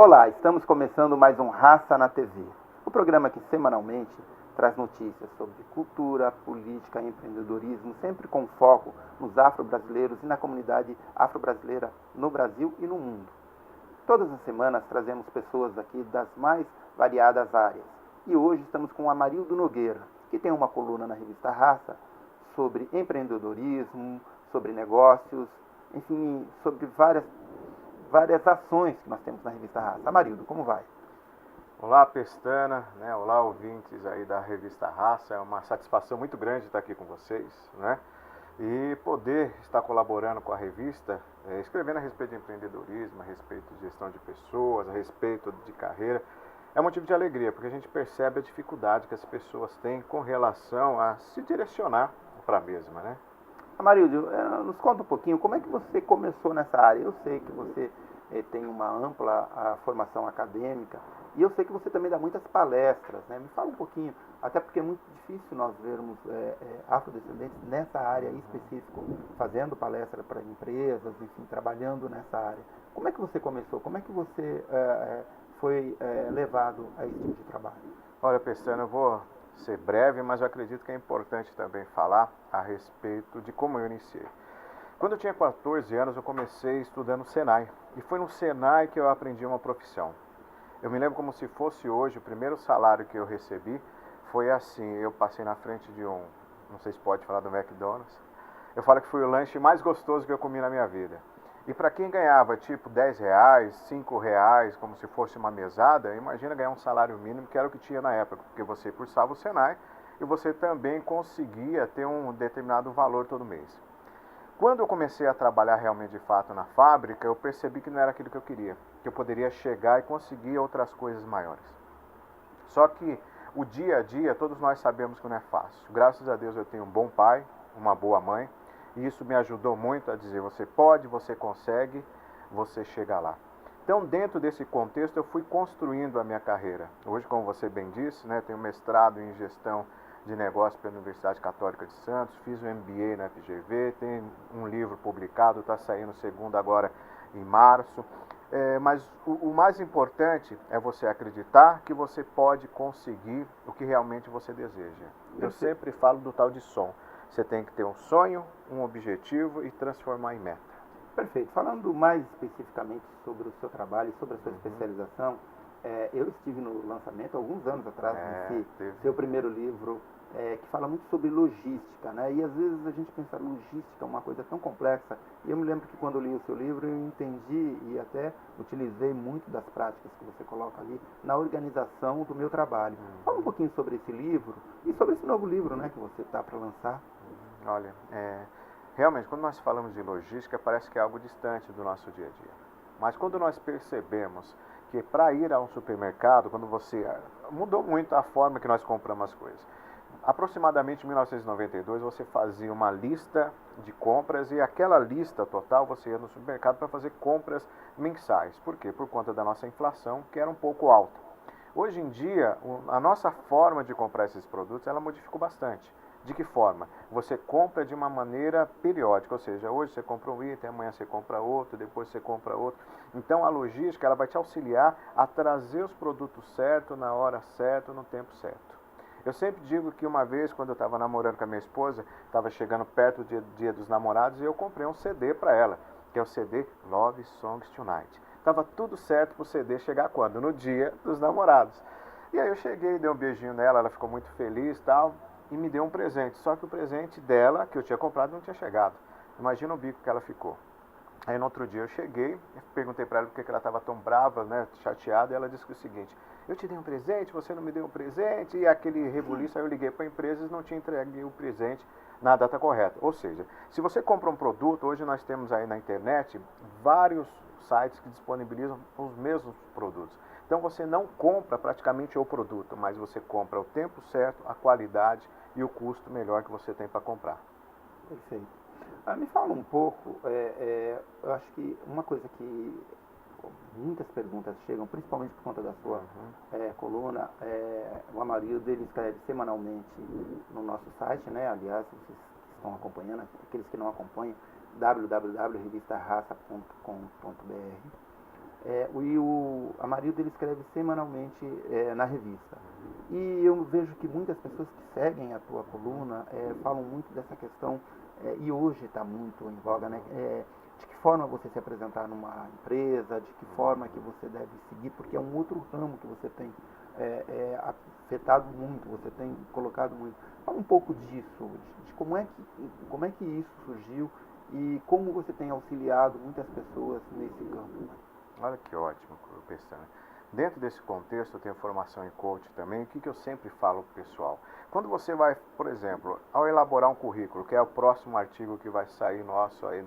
Olá, estamos começando mais um Raça na TV, o programa que semanalmente traz notícias sobre cultura, política e empreendedorismo, sempre com foco nos afro-brasileiros e na comunidade afro-brasileira no Brasil e no mundo. Todas as semanas trazemos pessoas aqui das mais variadas áreas. E hoje estamos com o Amarildo Nogueira, que tem uma coluna na revista Raça sobre empreendedorismo, sobre negócios, enfim, sobre várias ações que nós temos na revista Raça. Amarildo, como vai? Olá, Pestana, né? Olá, ouvintes aí da revista Raça. É uma satisfação muito grande estar aqui com vocês, né? E poder estar colaborando com a revista, escrevendo a respeito de empreendedorismo, a respeito de gestão de pessoas, a respeito de carreira, é motivo de alegria, porque a gente percebe a dificuldade que as pessoas têm com relação a se direcionar para a mesma, né? Amarildo, nos conta um pouquinho como é que você começou nessa área. Eu sei que você tem uma ampla formação acadêmica e eu sei que você também dá muitas palestras, né? Me fala um pouquinho, até porque é muito difícil nós vermos afrodescendentes nessa área específica, fazendo palestra para empresas, enfim, trabalhando nessa área. Como é que você começou? Como é que você foi levado a esse tipo de trabalho? Olha, Pestana, eu vou ser breve, mas eu acredito que é importante também falar a respeito de como eu iniciei. Quando eu tinha 14 anos, eu comecei estudando no Senai. E foi no Senai que eu aprendi uma profissão. Eu me lembro como se fosse hoje, o primeiro salário que eu recebi foi assim, eu passei na frente de não sei se pode falar do McDonald's, eu falo que foi o lanche mais gostoso que eu comi na minha vida. E para quem ganhava tipo 10 reais, 5 reais, como se fosse uma mesada, imagina ganhar um salário mínimo, que era o que tinha na época, porque você cursava o Senai e você também conseguia ter um determinado valor todo mês. Quando eu comecei a trabalhar realmente de fato na fábrica, eu percebi que não era aquilo que eu queria, que eu poderia chegar e conseguir outras coisas maiores. Só que o dia a dia, todos nós sabemos que não é fácil. Graças a Deus eu tenho um bom pai, uma boa mãe, e isso me ajudou muito a dizer, você pode, você consegue, você chega lá. Então, dentro desse contexto, eu fui construindo a minha carreira. Hoje, como você bem disse, né, tenho mestrado em gestão de negócios pela Universidade Católica de Santos, fiz um MBA na FGV, tenho um livro publicado, está saindo o segundo agora em março. Mas o mais importante é você acreditar que você pode conseguir o que realmente você deseja. Eu sempre falo do tal de som. Você tem que ter um sonho, um objetivo e transformar em meta. Perfeito. Falando mais especificamente sobre o seu trabalho e sobre a sua especialização, eu estive no lançamento, alguns anos atrás, desse seu primeiro livro, que fala muito sobre logística, né? E às vezes a gente pensa, logística é uma coisa tão complexa. E eu me lembro que quando eu li o seu livro, eu entendi e até utilizei muito das práticas que você coloca ali na organização do meu trabalho. Fala um pouquinho sobre esse livro e sobre esse novo livro, né, que você está para lançar. Olha, realmente, quando nós falamos de logística, parece que é algo distante do nosso dia a dia. Mas quando nós percebemos que para ir a um supermercado, quando você mudou muito a forma que nós compramos as coisas. Aproximadamente em 1992, você fazia uma lista de compras e aquela lista total você ia no supermercado para fazer compras mensais. Por quê? Por conta da nossa inflação, que era um pouco alta. Hoje em dia, a nossa forma de comprar esses produtos, ela modificou bastante. De que forma? Você compra de uma maneira periódica, ou seja, hoje você compra um item, amanhã você compra outro, depois você compra outro. Então a logística ela vai te auxiliar a trazer os produtos certos, na hora certa, no tempo certo. Eu sempre digo que uma vez, quando eu estava namorando com a minha esposa, estava chegando perto do dia dos namorados e eu comprei um CD para ela, que é o CD Love Songs Tonight. Estava tudo certo para o CD chegar quando? No dia dos namorados. E aí eu cheguei, dei um beijinho nela, ela ficou muito feliz e tal, e me deu um presente. Só que o presente dela, que eu tinha comprado, não tinha chegado. Imagina o bico que ela ficou. Aí no outro dia eu cheguei, perguntei para ela por que ela estava tão brava, né, chateada, e ela disse o seguinte, eu te dei um presente, você não me deu um presente, e aquele rebuliço, aí eu liguei para a empresa e não tinha entregue o presente na data correta. Ou seja, se você compra um produto, hoje nós temos aí na internet vários sites que disponibilizam os mesmos produtos. Então você não compra praticamente o produto, mas você compra o tempo certo, a qualidade e o custo melhor que você tem para comprar. Perfeito. Me fala um pouco, eu acho que uma coisa que muitas perguntas chegam, principalmente por conta da sua coluna, o Amarildo ele escreve semanalmente no nosso site, né? Aliás, vocês que estão acompanhando, aqueles que não acompanham, www.revistarraça.com.br. A Amarildo ele escreve semanalmente na revista. E eu vejo que muitas pessoas que seguem a tua coluna falam muito dessa questão, e hoje está muito em voga, né? De que forma você se apresentar numa empresa, de que forma que você deve seguir, porque é um outro ramo que você tem afetado muito, você tem colocado muito. Fala um pouco disso, de como é que isso surgiu e como você tem auxiliado muitas pessoas nesse campo. Olha que ótimo, Pestana. Dentro desse contexto, eu tenho formação em coach também. O que eu sempre falo para o pessoal? Quando você vai, por exemplo, ao elaborar um currículo, que é o próximo artigo que vai sair nosso aí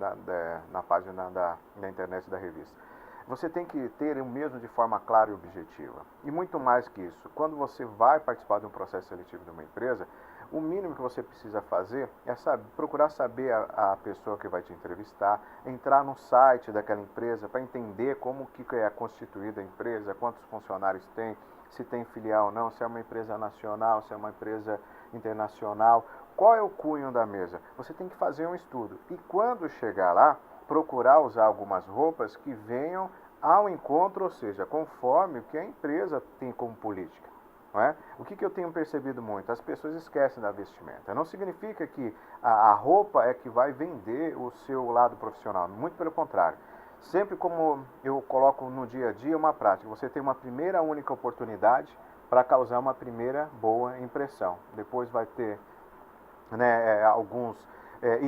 na página da internet da revista, você tem que ter o mesmo de forma clara e objetiva. E muito mais que isso, quando você vai participar de um processo seletivo de uma empresa, o mínimo que você precisa fazer é procurar saber a pessoa que vai te entrevistar, entrar no site daquela empresa para entender como que é constituída a empresa, quantos funcionários tem, se tem filial ou não, se é uma empresa nacional, se é uma empresa internacional, qual é o cunho da mesa. Você tem que fazer um estudo. E quando chegar lá, procurar usar algumas roupas que venham ao encontro, ou seja, conforme o que a empresa tem como política. Não é? O que eu tenho percebido muito? As pessoas esquecem da vestimenta. Não significa que a roupa é que vai vender o seu lado profissional. Muito pelo contrário. Sempre como eu coloco no dia a dia uma prática, você tem uma primeira única oportunidade para causar uma primeira boa impressão. Depois vai ter alguns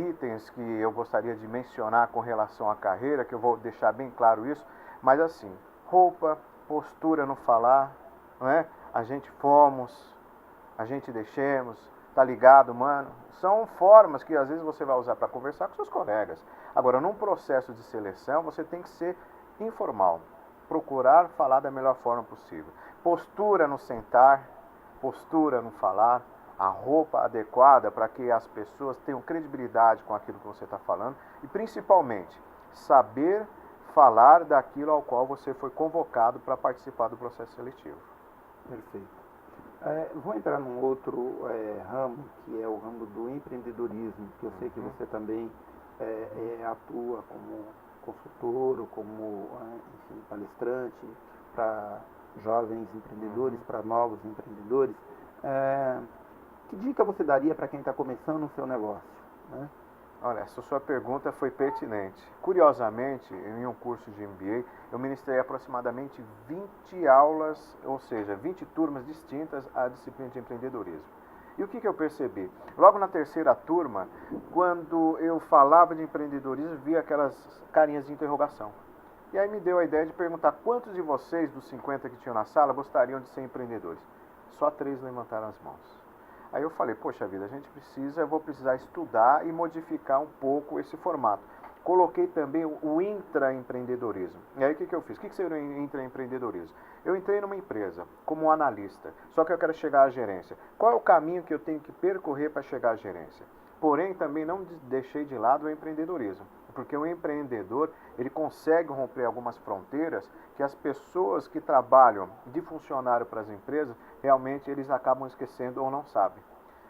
itens que eu gostaria de mencionar com relação à carreira, que eu vou deixar bem claro isso, mas assim, roupa, postura no falar, não é? A gente fomos, a gente deixemos, tá ligado, mano? São formas que às vezes você vai usar para conversar com seus colegas. Agora, num processo de seleção, você tem que ser informal, procurar falar da melhor forma possível. Postura no sentar, postura no falar, a roupa adequada para que as pessoas tenham credibilidade com aquilo que você está falando e, principalmente, saber falar daquilo ao qual você foi convocado para participar do processo seletivo. Perfeito. Vou entrar num outro ramo, que é o ramo do empreendedorismo, que eu sei que você também atua como consultor ou como enfim, palestrante para jovens empreendedores, para novos empreendedores. Que dica você daria para quem está começando o seu negócio? Né? Olha, essa sua pergunta foi pertinente. Curiosamente, em um curso de MBA, eu ministrei aproximadamente 20 aulas, ou seja, 20 turmas distintas à disciplina de empreendedorismo. E o que eu percebi? Logo na terceira turma, quando eu falava de empreendedorismo, via aquelas carinhas de interrogação. E aí me deu a ideia de perguntar quantos de vocês, dos 50 que tinham na sala, gostariam de ser empreendedores. Só 3 levantaram as mãos. Aí eu falei, poxa vida, eu vou precisar estudar e modificar um pouco esse formato. Coloquei também o intraempreendedorismo. E aí o que eu fiz? O que seria o intraempreendedorismo? Eu entrei numa empresa como analista, só que eu quero chegar à gerência. Qual é o caminho que eu tenho que percorrer para chegar à gerência? Porém, também não deixei de lado o empreendedorismo, porque o empreendedor, ele consegue romper algumas fronteiras que as pessoas que trabalham de funcionário para as empresas, realmente eles acabam esquecendo ou não sabem.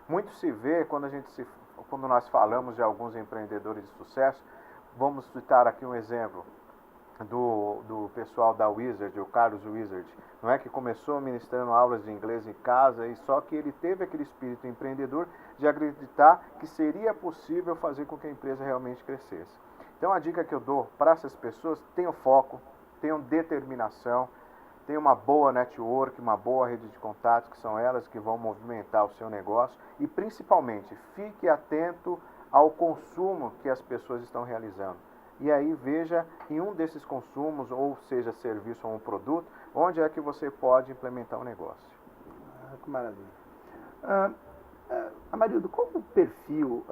Muito se vê quando nós falamos de alguns empreendedores de sucesso, vamos citar aqui um exemplo do pessoal da Wizard, o Carlos Wizard, não é, que começou ministrando aulas de inglês em casa, e só que ele teve aquele espírito empreendedor de acreditar que seria possível fazer com que a empresa realmente crescesse. Então a dica que eu dou para essas pessoas: tenham foco, tenham determinação, tenham uma boa network, uma boa rede de contatos, que são elas que vão movimentar o seu negócio, e principalmente fique atento ao consumo que as pessoas estão realizando. E aí veja em um desses consumos, ou seja, serviço ou um produto, onde é que você pode implementar um negócio. Que maravilha. Amarildo, qual é o perfil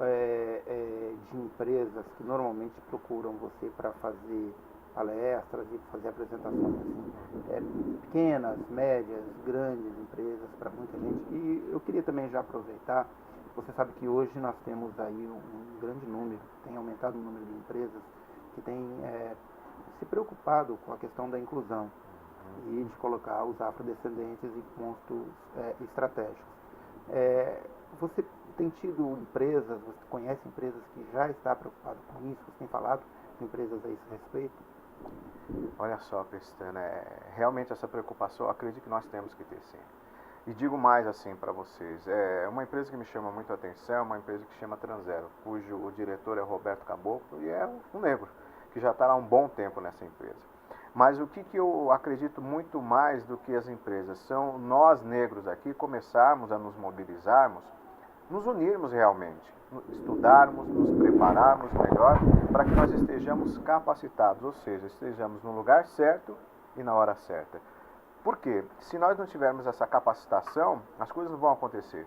de empresas que normalmente procuram você para fazer palestras e fazer apresentações assim? Pequenas, médias, grandes empresas, para muita gente. E eu queria também já aproveitar, você sabe que hoje nós temos aí um grande número, tem aumentado o número de empresas que têm se preocupado com a questão da inclusão e de colocar os afrodescendentes em pontos estratégicos. Você tem tido empresas, você conhece empresas que já estão preocupadas com isso? Você tem falado com empresas a esse respeito? Olha só, Pestana, realmente essa preocupação eu acredito que nós temos que ter sim. E digo mais assim para vocês, é uma empresa que me chama muito a atenção, uma empresa que chama Tranzero, cujo o diretor é Roberto Caboclo e é um negro, que já está há um bom tempo nessa empresa. Mas o que eu acredito muito mais do que as empresas, são nós negros aqui começarmos a nos mobilizarmos, nos unirmos realmente, estudarmos, nos prepararmos melhor para que nós estejamos capacitados, ou seja, estejamos no lugar certo e na hora certa. Por quê? Se nós não tivermos essa capacitação, as coisas não vão acontecer.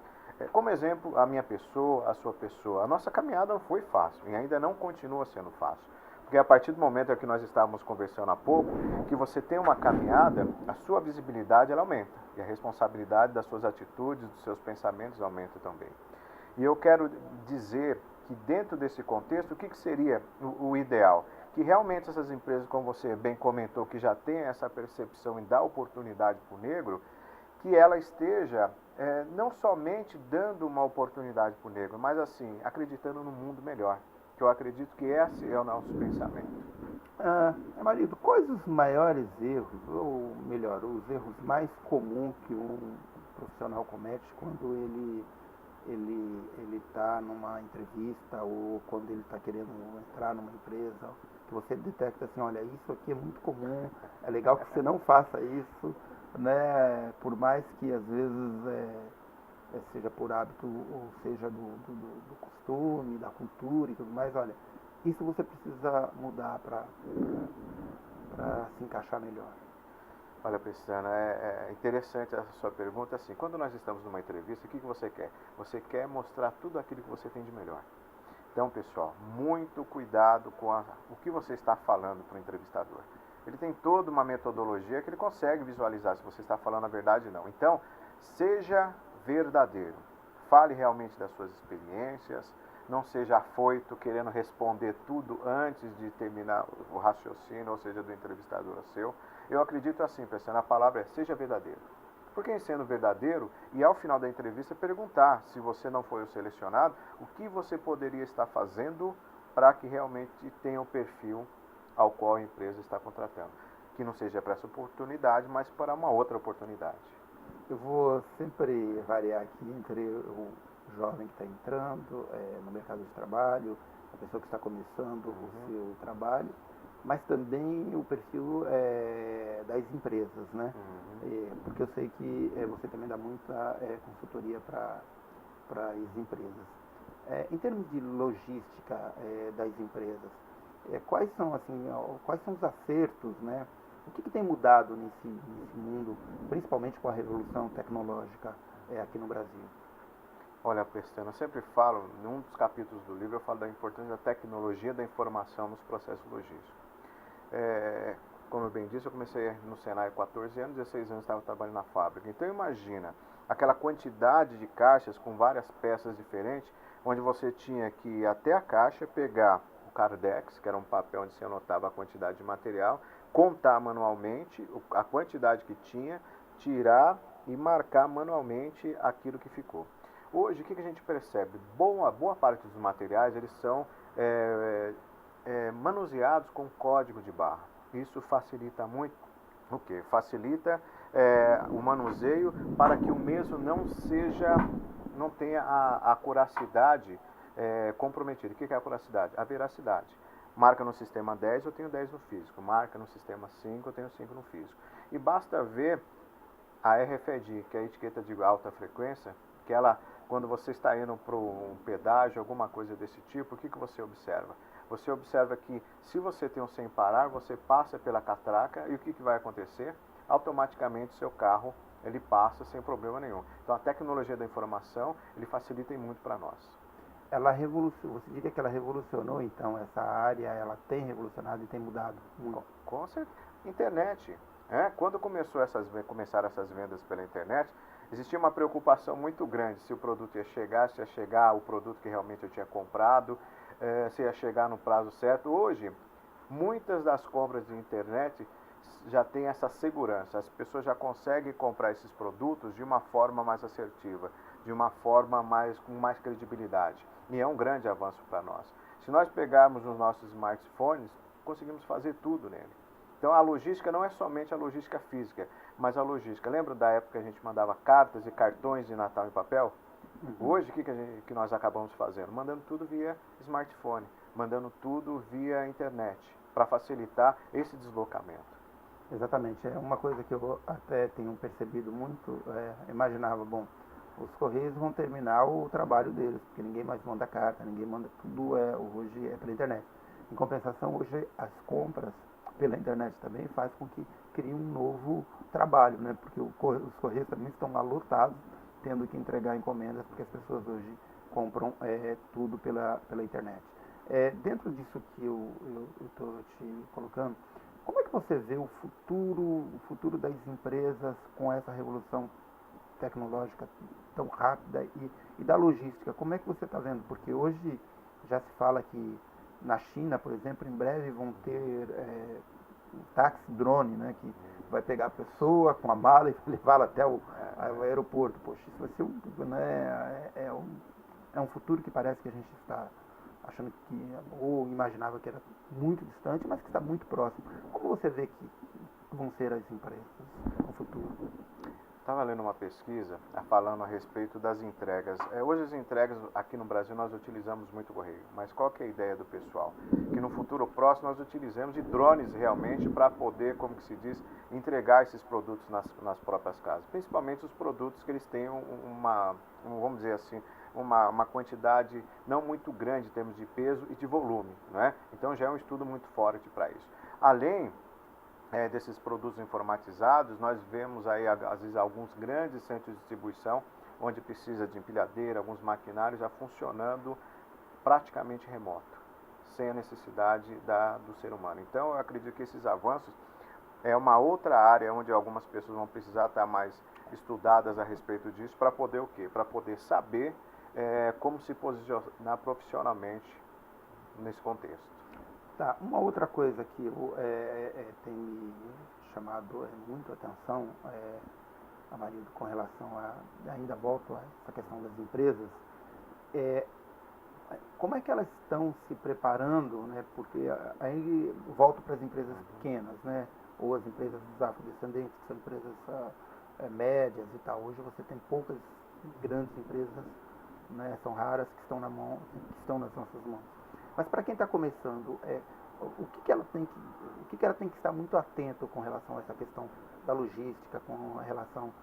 Como exemplo, a minha pessoa, a sua pessoa, a nossa caminhada não foi fácil e ainda não continua sendo fácil. Porque a partir do momento que nós estávamos conversando há pouco, que você tem uma caminhada, a sua visibilidade ela aumenta e a responsabilidade das suas atitudes, dos seus pensamentos aumenta também. E eu quero dizer que dentro desse contexto, o que seria o ideal? Que realmente essas empresas, como você bem comentou, que já tem essa percepção em dar oportunidade para o negro, que ela esteja não somente dando uma oportunidade para o negro, mas assim, acreditando no mundo melhor. Que eu acredito que esse é o nosso pensamento. Marido, quais os maiores erros, ou melhor, os erros mais comuns que um profissional comete quando ele está numa entrevista ou quando ele está querendo entrar numa empresa, que você detecta assim, olha, isso aqui é muito comum, é legal que você não faça isso, né? Por mais que às vezes seja por hábito ou seja do costume, da cultura e tudo mais, olha, isso você precisa mudar para se encaixar melhor. Olha, Priscila, é interessante essa sua pergunta. Assim, quando nós estamos numa entrevista, o que você quer? Você quer mostrar tudo aquilo que você tem de melhor. Então, pessoal, muito cuidado com o que você está falando para o entrevistador. Ele tem toda uma metodologia que ele consegue visualizar se você está falando a verdade ou não. Então, seja verdadeiro. Fale realmente das suas experiências. Não seja afoito, querendo responder tudo antes de terminar o raciocínio, ou seja, do entrevistador seu. Eu acredito assim, pessoal, a palavra é seja verdadeiro. Porque em sendo verdadeiro, e ao final da entrevista perguntar, se você não foi o selecionado, o que você poderia estar fazendo para que realmente tenha o perfil ao qual a empresa está contratando. Que não seja para essa oportunidade, mas para uma outra oportunidade. Eu vou sempre variar aqui entre o jovem que está entrando no mercado de trabalho, a pessoa que está começando o seu trabalho, mas também o perfil das empresas, né? Porque eu sei que você também dá muita consultoria para as empresas. Em termos de logística das empresas, quais são os acertos, né? O que tem mudado nesse mundo, principalmente com a revolução tecnológica aqui no Brasil? Olha, Pestana, eu sempre falo, num dos capítulos do livro, eu falo da importância da tecnologia da informação nos processos logísticos. Como eu bem disse, eu comecei no Senai há 14 anos, 16 anos estava trabalhando na fábrica. Então imagina, aquela quantidade de caixas com várias peças diferentes, onde você tinha que ir até a caixa, pegar o Cardex, que era um papel onde você anotava a quantidade de material, contar manualmente a quantidade que tinha, tirar e marcar manualmente aquilo que ficou. Hoje, o que a gente percebe? Boa parte dos materiais, eles são manuseados com código de barra. Isso facilita muito o quê? Facilita o manuseio para que o mesmo não tenha a curacidade comprometida. O que é a curacidade? A veracidade. Marca no sistema 10, eu tenho 10 no físico. Marca no sistema 5, eu tenho 5 no físico. E basta ver a RFID, que é a etiqueta de alta frequência, que ela, quando você está indo para um pedágio, alguma coisa desse tipo, o que você observa? Você observa que se você tem um sem parar, você passa pela catraca e o que vai acontecer? Automaticamente seu carro ele passa sem problema nenhum. Então a tecnologia da informação ele facilita muito para nós. Você diria que ela revolucionou então essa área, ela tem revolucionado e tem mudado muito? Com certeza. Internet. Quando começaram essas vendas pela internet, existia uma preocupação muito grande se o produto se ia chegar o produto que realmente eu tinha comprado, se ia chegar no prazo certo. Hoje, muitas das compras de internet já tem essa segurança. As pessoas já conseguem comprar esses produtos de uma forma mais assertiva, de uma forma com mais credibilidade. E é um grande avanço para nós. Se nós pegarmos os nossos smartphones, conseguimos fazer tudo nele. Então a logística não é somente a logística física, mas a logística. Lembra da época que a gente mandava cartas e cartões de Natal em papel? Hoje, o que nós acabamos fazendo? Mandando tudo via smartphone, mandando tudo via internet, para facilitar esse deslocamento. Exatamente, é uma coisa que eu até tenho percebido muito, imaginava, bom, os Correios vão terminar o trabalho deles, porque ninguém mais manda carta, ninguém manda tudo, hoje é pela internet. Em compensação, hoje as compras pela internet também faz com que crie um novo trabalho, né? Porque os Correios também estão lotados, tendo que entregar encomendas, porque as pessoas hoje compram tudo pela internet. Dentro disso que eu estou te colocando, como é que você vê o futuro das empresas com essa revolução tecnológica tão rápida e da logística? Como é que você está vendo? Porque hoje já se fala que na China, por exemplo, em breve vão ter um táxi drone, né, que vai pegar a pessoa com a mala e levá-la até o aeroporto. Poxa, isso vai ser é um futuro que parece que a gente está achando que, ou imaginava que era muito distante, mas que está muito próximo. Como você vê que vão ser as empresas no futuro? Estava lendo uma pesquisa falando a respeito das entregas. Hoje as entregas aqui no Brasil nós utilizamos muito correio, mas qual que é a ideia do pessoal? Que no futuro próximo nós utilizemos de drones realmente para poder, como que se diz, entregar esses produtos nas próprias casas. Principalmente os produtos que eles têm vamos dizer assim, uma quantidade não muito grande em termos de peso e de volume, né? Então já é um estudo muito forte para isso. Além desses produtos informatizados, nós vemos aí, às vezes, alguns grandes centros de distribuição, onde precisa de empilhadeira, alguns maquinários já funcionando praticamente remoto, sem a necessidade do ser humano. Então, eu acredito que esses avanços é uma outra área onde algumas pessoas vão precisar estar mais estudadas a respeito disso, para poder o quê? Para poder saber como se posicionar profissionalmente nesse contexto. Tá, uma outra coisa que tem me chamado muito a atenção, Amarildo, com relação ainda volto a essa questão das empresas, como é que elas estão se preparando, né? Porque aí volto para as empresas pequenas, né? Ou as empresas dos afrodescendentes, que são empresas médias e tal. Hoje você tem poucas grandes empresas, né? São raras que estão que estão nas nossas mãos. Mas para quem está começando, o que ela tem que estar muito atento com relação a essa questão da logística, com relação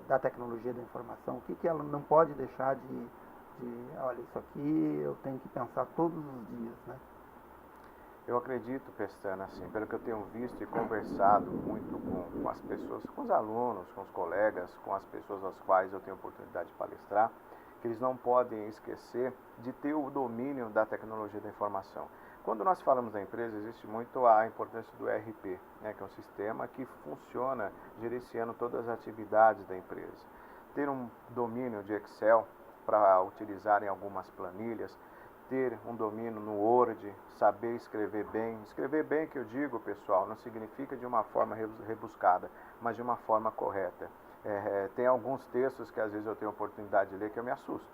da tecnologia da informação? O que ela não pode deixar olha, isso aqui eu tenho que pensar todos os dias, né? Eu acredito, Pestana, assim, pelo que eu tenho visto e conversado muito com as pessoas, com os alunos, com os colegas, com as pessoas às quais eu tenho oportunidade de palestrar, que eles não podem esquecer de ter o domínio da tecnologia da informação. Quando nós falamos da empresa, existe muito a importância do ERP, né, que é um sistema que funciona gerenciando todas as atividades da empresa. Ter um domínio de Excel para utilizar em algumas planilhas, ter um domínio no Word, saber escrever bem. Escrever bem, que eu digo, pessoal, não significa de uma forma rebuscada, mas de uma forma correta. Tem alguns textos que às vezes eu tenho oportunidade de ler que eu me assusto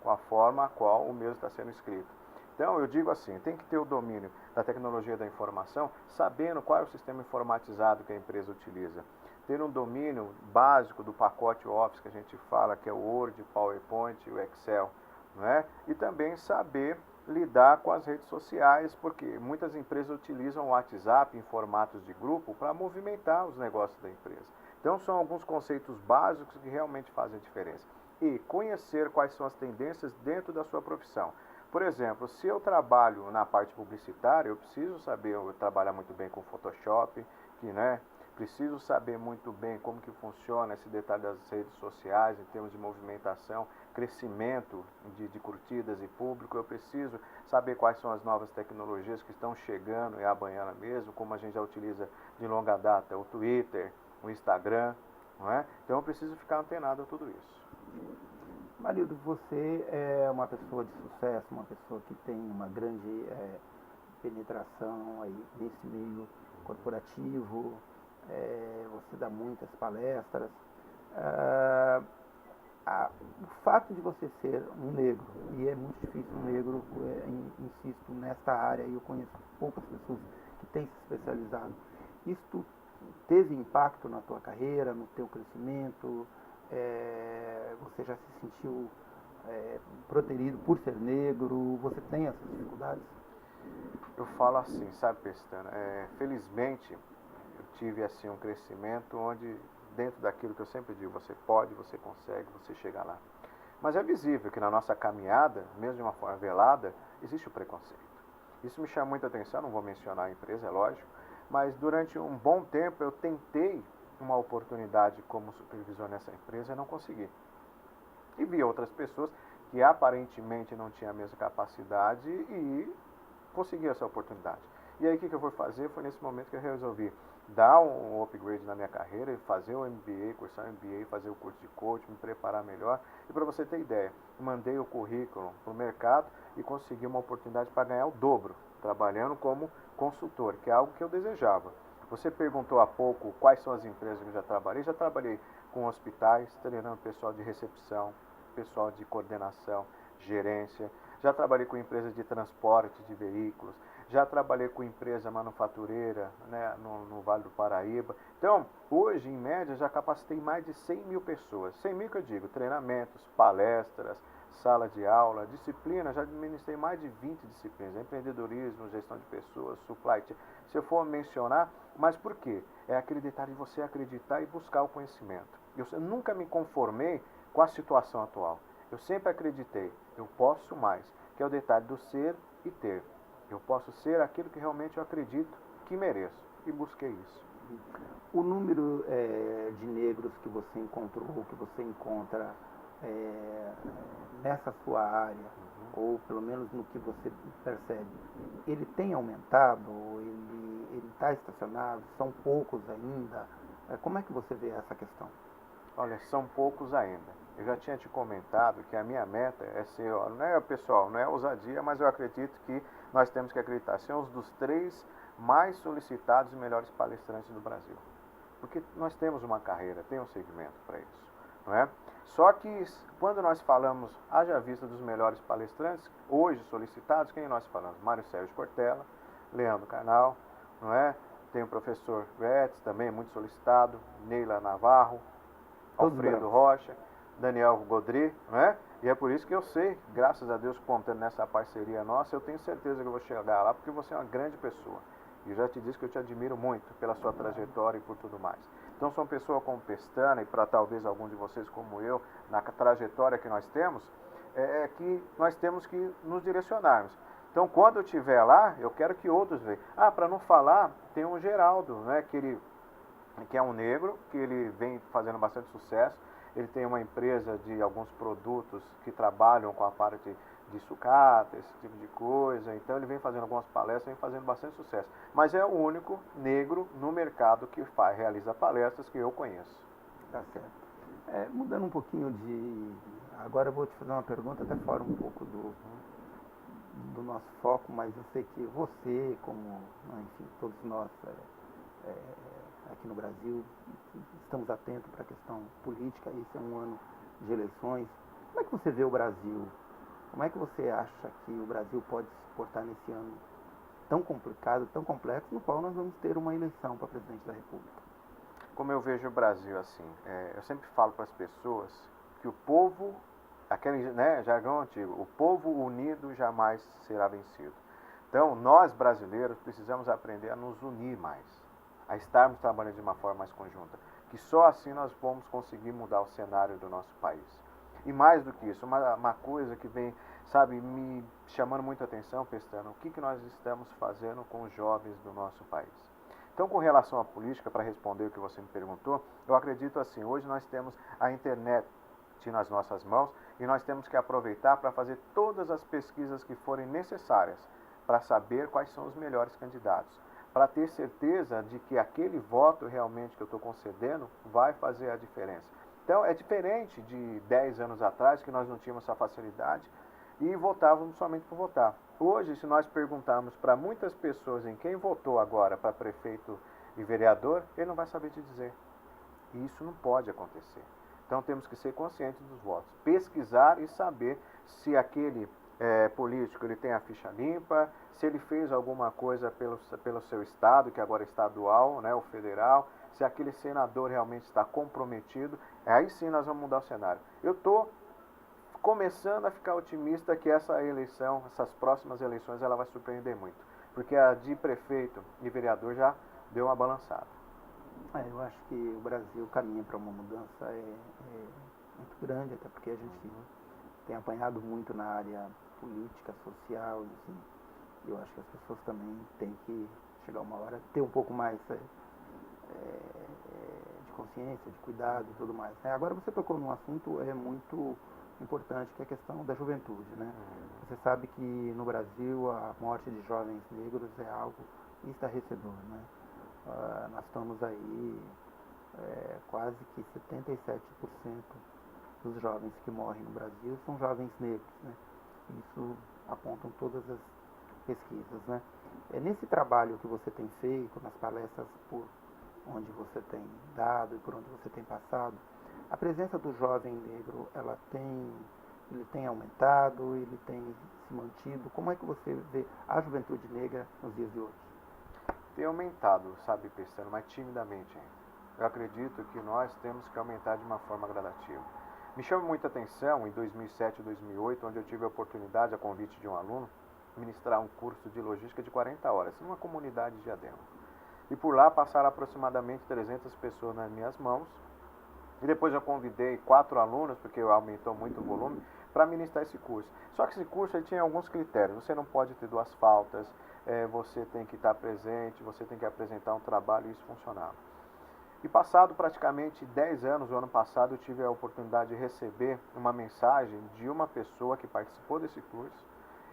com a forma a qual o meu está sendo escrito. Então eu digo assim, tem que ter o domínio da tecnologia da informação, sabendo qual é o sistema informatizado que a empresa utiliza. Ter um domínio básico do pacote Office que a gente fala, que é o Word, o PowerPoint e o Excel, né? E também saber lidar com as redes sociais, porque muitas empresas utilizam o WhatsApp em formatos de grupo para movimentar os negócios da empresa. Então são alguns conceitos básicos que realmente fazem a diferença. E conhecer quais são as tendências dentro da sua profissão. Por exemplo, se eu trabalho na parte publicitária, eu preciso saber trabalhar muito bem com Photoshop, né? Preciso saber muito bem como que funciona esse detalhe das redes sociais em termos de movimentação, crescimento de curtidas e público. Eu preciso saber quais são as novas tecnologias que estão chegando e abanhando mesmo, como a gente já utiliza de longa data, o Twitter, o Instagram, não é? Então eu preciso ficar antenado a tudo isso. Marildo, você é uma pessoa de sucesso, uma pessoa que tem uma grande penetração aí nesse meio corporativo, você dá muitas palestras. O fato de você ser um negro, e é muito difícil um negro em insisto nesta área e eu conheço poucas pessoas que têm se especializado. Isto teve impacto na tua carreira, no teu crescimento? Você já se sentiu protegido por ser negro? Você tem essas dificuldades? Eu falo assim, sabe, Pestana, felizmente eu tive assim um crescimento onde, dentro daquilo que eu sempre digo, você pode, você consegue, você chega lá. Mas é visível que na nossa caminhada, mesmo de uma forma velada, existe o preconceito. Isso me chama muita atenção, não vou mencionar a empresa, é lógico, mas durante um bom tempo eu tentei uma oportunidade como supervisor nessa empresa e não consegui. E vi outras pessoas que aparentemente não tinham a mesma capacidade e consegui essa oportunidade. E aí o que eu fui fazer? Foi nesse momento que eu resolvi dar um upgrade na minha carreira e fazer o MBA, cursar o MBA, fazer o curso de coach, me preparar melhor. E para você ter ideia, mandei o currículo para o mercado e consegui uma oportunidade para ganhar o dobro, trabalhando como consultor, que é algo que eu desejava. Você perguntou há pouco quais são as empresas que eu já trabalhei com hospitais, treinando pessoal de recepção, pessoal de coordenação, gerência, já trabalhei com empresas de transporte de veículos, já trabalhei com empresa manufatureira, né, no Vale do Paraíba. Então, hoje, em média, já capacitei mais de 100 mil pessoas. 100 mil que eu digo, treinamentos, palestras, sala de aula, disciplina, já administrei mais de 20 disciplinas, empreendedorismo, gestão de pessoas, supply chain. Se eu for mencionar, mas por quê? É aquele detalhe de você acreditar e buscar o conhecimento. Eu nunca me conformei com a situação atual. Eu sempre acreditei, eu posso mais, que é o detalhe do ser e ter. Eu posso ser aquilo que realmente eu acredito que mereço. E busquei isso. O número de negros que você encontrou, que você encontra nessa sua área, ou pelo menos no que você percebe, ele tem aumentado? Ele está estacionado? São poucos ainda? Como é que você vê essa questão? Olha, são poucos ainda. Eu já tinha te comentado que a minha meta é ser, ó, não é pessoal, não é ousadia, mas eu acredito que nós temos que acreditar, ser um dos 3 mais solicitados e melhores palestrantes do Brasil. Porque nós temos uma carreira, tem um segmento para isso, não é? Só que quando nós falamos, haja vista dos melhores palestrantes, hoje solicitados, quem nós falamos? Mário Sérgio Cortella, Leandro Carnal, não é? Tem o professor Gretz, também muito solicitado, Neila Navarro, Alfredo Rocha, Daniel Godry, não é? E é por isso que eu sei, graças a Deus, contando nessa parceria nossa, eu tenho certeza que eu vou chegar lá, porque você é uma grande pessoa. E eu já te disse que eu te admiro muito pela sua trajetória e por tudo mais. Então, sou uma pessoa como Pestana, e para talvez algum de vocês como eu, na trajetória que nós temos, é que nós temos que nos direcionarmos. Então, quando eu estiver lá, eu quero que outros vejam. Ah, para não falar, tem o Geraldo, né, que é um negro, que ele vem fazendo bastante sucesso. Ele tem uma empresa de alguns produtos que trabalham com a parte de sucata, esse tipo de coisa. Então ele vem fazendo algumas palestras, vem fazendo bastante sucesso. Mas é o único negro no mercado que realiza palestras que eu conheço. Tá certo. Mudando um pouquinho de... Agora eu vou te fazer uma pergunta até fora um pouco do nosso foco, mas eu sei que você, como, enfim, todos nós aqui no Brasil, estamos atentos para a questão política. Esse é um ano de eleições. Como é que você vê o Brasil? Como é que você acha que o Brasil pode se portar nesse ano tão complicado, tão complexo, no qual nós vamos ter uma eleição para presidente da República? Como eu vejo o Brasil assim, eu sempre falo para as pessoas que o povo, aquele, né, jargão antigo, o povo unido jamais será vencido. Então, nós brasileiros precisamos aprender a nos unir mais, a estarmos trabalhando de uma forma mais conjunta, que só assim nós vamos conseguir mudar o cenário do nosso país. E mais do que isso, uma coisa que vem, sabe, me chamando muita atenção, Pestana, o que nós estamos fazendo com os jovens do nosso país. Então, com relação à política, para responder o que você me perguntou, eu acredito assim, hoje nós temos a internet nas nossas mãos e nós temos que aproveitar para fazer todas as pesquisas que forem necessárias para saber quais são os melhores candidatos, para ter certeza de que aquele voto realmente que eu estou concedendo vai fazer a diferença. Então, é diferente de 10 anos atrás, que nós não tínhamos essa facilidade e votávamos somente por votar. Hoje, se nós perguntarmos para muitas pessoas em quem votou agora para prefeito e vereador, ele não vai saber te dizer. E isso não pode acontecer. Então, temos que ser conscientes dos votos, pesquisar e saber se aquele político, ele tem a ficha limpa, se ele fez alguma coisa pelo seu estado, que agora é estadual, né, o federal, se aquele senador realmente está comprometido, aí sim nós vamos mudar o cenário. Eu estou começando a ficar otimista que essa eleição, essas próximas eleições, ela vai surpreender muito, porque a de prefeito e vereador já deu uma balançada. Eu acho que o Brasil caminha para uma mudança muito grande, até porque a gente tem apanhado muito na área política, social, enfim. Eu acho que as pessoas também têm que chegar uma hora ter um pouco mais de consciência, de cuidado e tudo mais. Agora você tocou num assunto muito importante, que é a questão da juventude, né? Você sabe que no Brasil a morte de jovens negros é algo estarrecedor, né? Nós estamos aí quase que 77% dos jovens que morrem no Brasil são jovens negros, né? Isso apontam todas as pesquisas, né? Nesse trabalho que você tem feito, nas palestras por onde você tem dado e por onde você tem passado, a presença do jovem negro, ele tem aumentado, ele tem se mantido? Como é que você vê a juventude negra nos dias de hoje? Tem aumentado, sabe, Pestano, mas timidamente ainda. Eu acredito que nós temos que aumentar de uma forma gradativa. Me chama muita atenção, em 2007 e 2008, onde eu tive a oportunidade, a convite de um aluno, ministrar um curso de logística de 40 horas, numa comunidade de Diadema. E por lá passaram aproximadamente 300 pessoas nas minhas mãos. E depois eu convidei 4 alunos, porque aumentou muito o volume, para ministrar esse curso. Só que esse curso ele tinha alguns critérios. Você não pode ter 2 faltas, você tem que estar presente, você tem que apresentar um trabalho, e isso funcionava. E passado praticamente 10 anos, o ano passado, eu tive a oportunidade de receber uma mensagem de uma pessoa que participou desse curso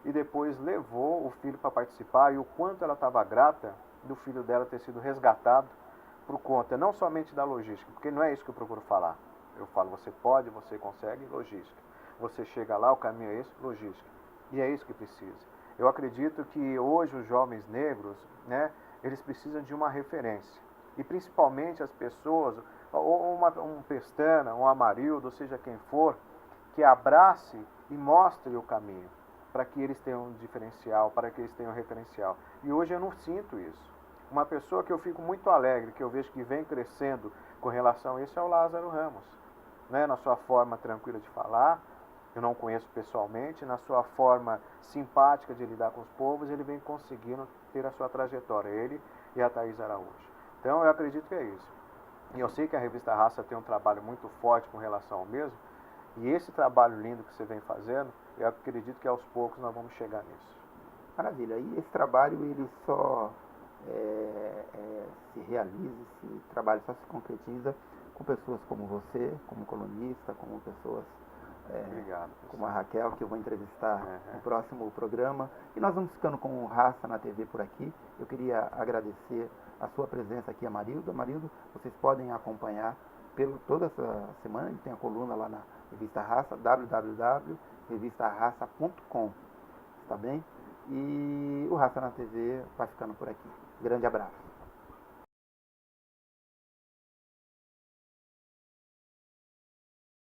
e depois levou o filho para participar, e o quanto ela estava grata do filho dela ter sido resgatado por conta não somente da logística, porque não é isso que eu procuro falar. Eu falo, você pode, você consegue, logística. Você chega lá, o caminho é esse, logística. E é isso que precisa. Eu acredito que hoje os jovens negros, né, eles precisam de uma referência. E principalmente as pessoas, ou um Pestana, um Amarildo, seja quem for, que abrace e mostre o caminho, para que eles tenham um diferencial, para que eles tenham um referencial. E hoje eu não sinto isso. Uma pessoa que eu fico muito alegre, que eu vejo que vem crescendo com relação a isso, é o Lázaro Ramos. Né? Na sua forma tranquila de falar, eu não conheço pessoalmente, na sua forma simpática de lidar com os povos, ele vem conseguindo ter a sua trajetória, ele e a Thaís Araújo. Então eu acredito que é isso. E eu sei que a revista Raça tem um trabalho muito forte com relação ao mesmo, e esse trabalho lindo que você vem fazendo, eu acredito que aos poucos nós vamos chegar nisso. Maravilha. E esse trabalho, ele só se realiza, esse trabalho só se concretiza com pessoas como você, como colunista, como pessoas Obrigado, como a Raquel, que eu vou entrevistar no próximo programa. E nós vamos ficando com o Raça na TV por aqui. Eu queria agradecer a sua presença aqui, Amarildo. Amarildo, vocês podem acompanhar toda essa semana, ele tem a coluna lá na Revista Raça, www.revistarraça.com, está bem? E o Raça na TV vai ficando por aqui. Grande abraço.